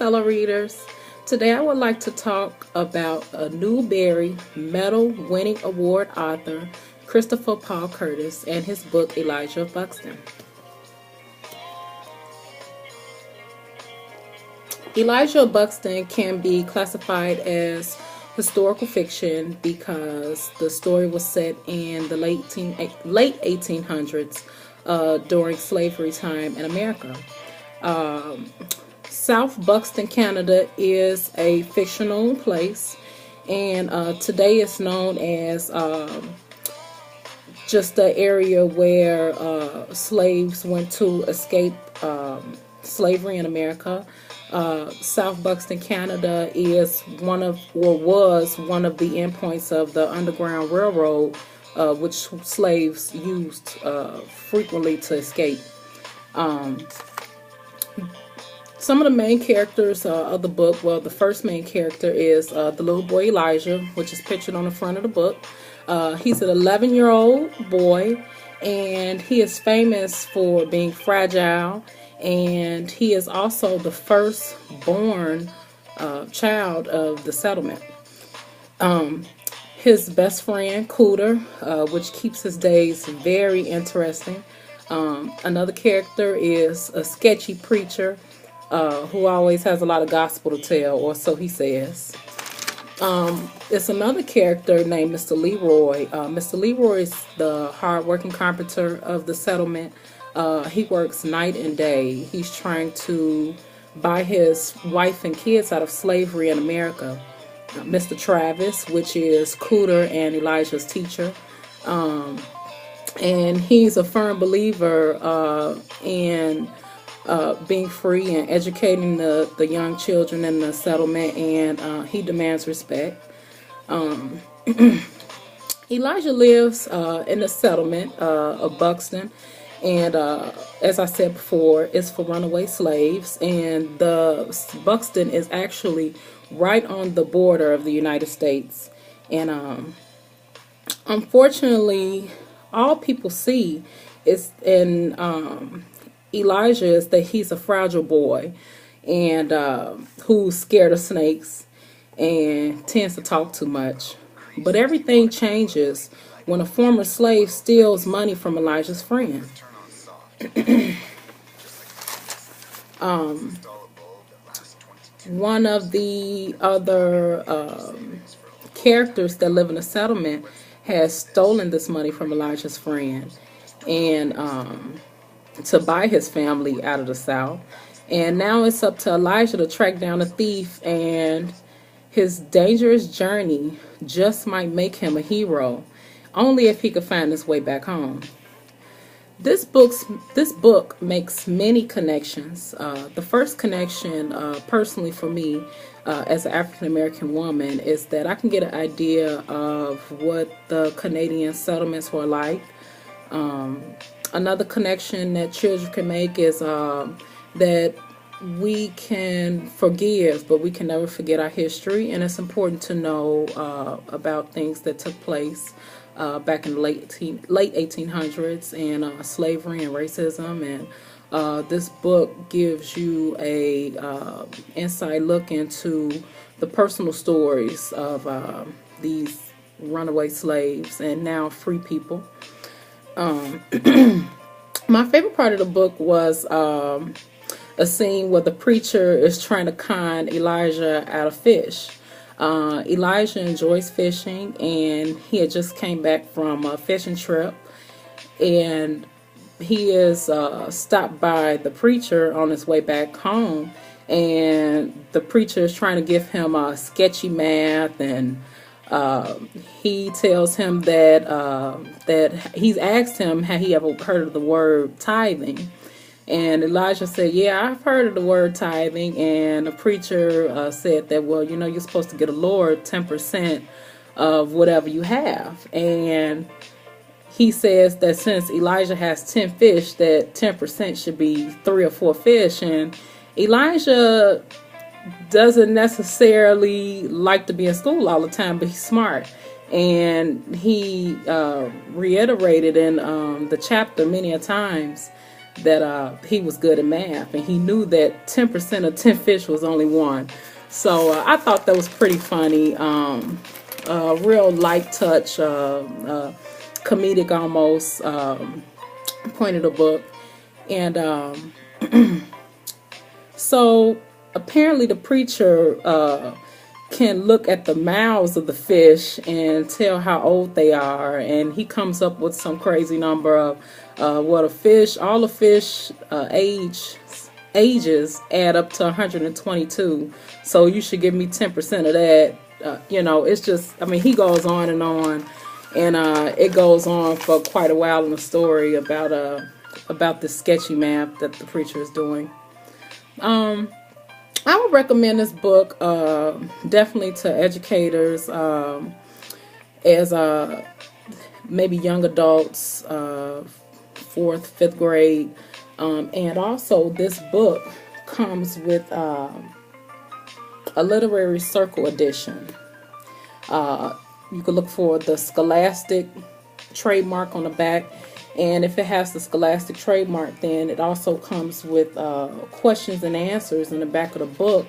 fellow readers. Today I would like to talk about a Newbery Medal winning award author, Christopher Paul Curtis, and his book Elijah Buxton. Elijah Buxton can be classified as historical fiction because the story was set in the late 1800s during slavery time in America. South Buxton, Canada is a fictional place, and today it's known as just the area where slaves went to escape slavery in America. South Buxton, Canada is was one of the endpoints of the Underground Railroad, which slaves used frequently to escape. Some of the main characters of the book, well, the first main character is the little boy Elijah, which is pictured on the front of the book. He's an 11-year-old boy, and he is famous for being fragile, and he is also the first-born child of the settlement. His best friend, Cooter, which keeps his days very interesting. Another character is a sketchy preacher, who always has a lot of gospel to tell, or so he says. It's another character named Mr. Leroy. Mr. Leroy is the hard-working carpenter of the settlement. He works night and day. He's trying to buy his wife and kids out of slavery in America. Mr. Travis, which is Cooter and Elijah's teacher. And he's a firm believer in being free and educating the young children in the settlement, and he demands respect. Elijah lives in the settlement of Buxton, and as I said before, it's for runaway slaves, and the Buxton is actually right on the border of the United States. And unfortunately, all people see is in Elijah is that he's a fragile boy, and who's scared of snakes and tends to talk too much. But everything changes when a former slave steals money from Elijah's friend. One of the other characters that live in the settlement has stolen this money from Elijah's friend, and to buy his family out of the South. And now it's up to Elijah to track down a thief, and his dangerous journey just might make him a hero, only if he could find his way back home. This book makes many connections. The first connection, personally for me, as an African American woman, is that I can get an idea of what the Canadian settlements were like. Another connection that children can make is that we can forgive, but we can never forget our history, and it's important to know about things that took place back in the late 1800s, and slavery and racism. And this book gives you a inside look into the personal stories of these runaway slaves and now free people. My favorite part of the book was a scene where the preacher is trying to con Elijah out of fish. Elijah enjoys fishing, and he had just came back from a fishing trip, and he is stopped by the preacher on his way back home, and the preacher is trying to give him sketchy math, and he tells him that he's asked him, had he ever heard of the word tithing? And Elijah said, yeah, I've heard of the word tithing. And the preacher said that, well, you know, you're supposed to get a Lord 10% of whatever you have. And he says that since Elijah has 10 fish, that 10% should be 3 or 4 fish. And Elijah doesn't necessarily like to be in school all the time, but he's smart. And he reiterated in the chapter many a times that he was good at math, and he knew that 10% of 10 fish was only one. So I thought that was pretty funny. Real light touch, comedic almost point of the book. And so apparently the preacher can look at the mouths of the fish and tell how old they are, and he comes up with some crazy number of what all the fish ages add up to 122. So you should give me 10% of that. It's just, I mean, he goes on, and it goes on for quite a while in the story about this sketchy math that the preacher is doing. I would recommend this book definitely to educators, as maybe young adults, 4th, 5th grade. And also this book comes with a literary circle edition. You can look for the Scholastic trademark on the back. And if it has the Scholastic trademark, then it also comes with questions and answers in the back of the book,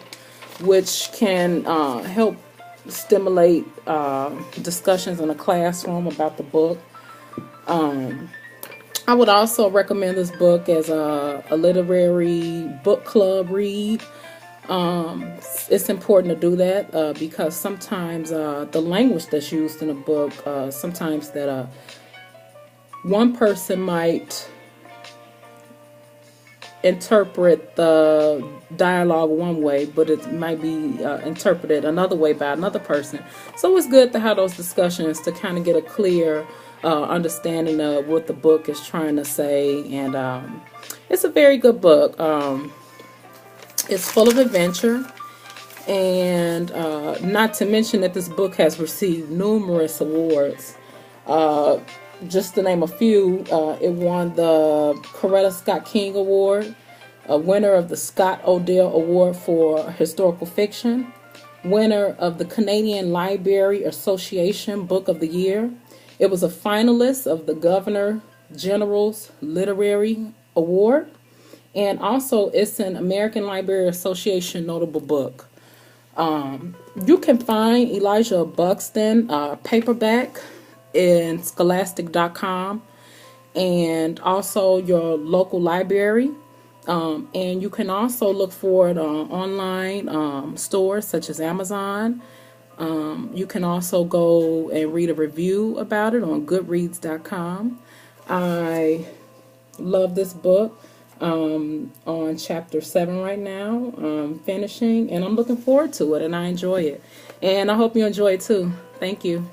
which can help stimulate discussions in a classroom about the book. I would also recommend this book as a literary book club read. It's important to do that because sometimes the language that's used in a book, sometimes that one person might interpret the dialogue one way, but it might be interpreted another way by another person. So it's good to have those discussions to kind of get a clear understanding of what the book is trying to say. And it's a very good book. It's full of adventure. And not to mention that this book has received numerous awards. Just to name a few, it won the Coretta Scott King Award, a winner of the Scott Odell Award for Historical Fiction, winner of the Canadian Library Association Book of the Year. It was a finalist of the Governor General's Literary Award, and also it's an American Library Association notable book. You can find Elijah Buxton paperback in scholastic.com and also your local library. And you can also look for it on online stores such as Amazon. You can also go and read a review about it on goodreads.com. I love this book. On chapter 7 right now, finishing, and I'm looking forward to it, and I enjoy it. And I hope you enjoy it too. Thank you.